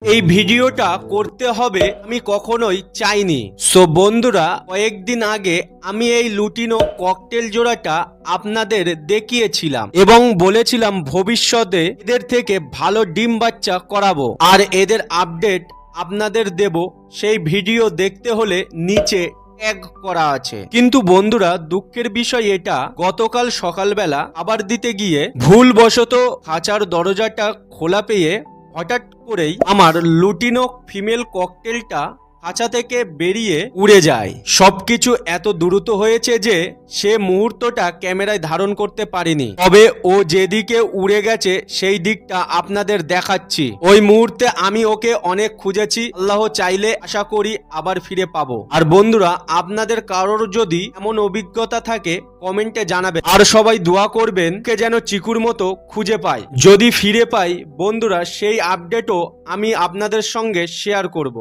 এই ভিডিওটা করতে হবে আমি কখনোই চাইনি। সো বন্ধুরা, কয়েকদিন আগে আমি এই লুটিনো ককটেল জোড়াটা আপনাদের দেখিয়েছিলাম এবং বলেছিলাম ভবিষ্যতে এদের থেকে ভালো ডিম বাচ্চা করাবো আর এদের আপডেট আপনাদের দেব। সেই ভিডিও দেখতে হলে নিচে ট্যাগ করা আছে। কিন্তু বন্ধুরা, দুঃখের বিষয় এটা, গতকাল সকালবেলা আবার দিতে গিয়ে ভুলবশত খাঁচার দরজাটা খোলা পেয়ে হঠাৎ করেই আমার লুটিনো ফিমেল ককটেলটা খাঁচা থেকে বেরিয়ে উড়ে যায়। সবকিছু এত দ্রুত হয়েছে যে সে মুহূর্তটা ক্যামেরায় ধারণ করতে পারিনি, তবে ও যেদিকে উড়ে গেছে সেই দিকটা আপনাদের দেখাচ্ছি। ওই মুহূর্তে আমি ওকে অনেক খুঁজেছি, আল্লাহ চাইলে আশা করি আবার ফিরে পাবো। আর বন্ধুরা, আপনাদের কারোর যদি এমন অভিজ্ঞতা থাকে কমেন্টে জানাবেন, আর সবাই দোয়া করবেন কে যেন চিকুর মতো খুঁজে পায়। যদি ফিরে পাই বন্ধুরা, সেই আপডেটও আমি আপনাদের সঙ্গে শেয়ার করব।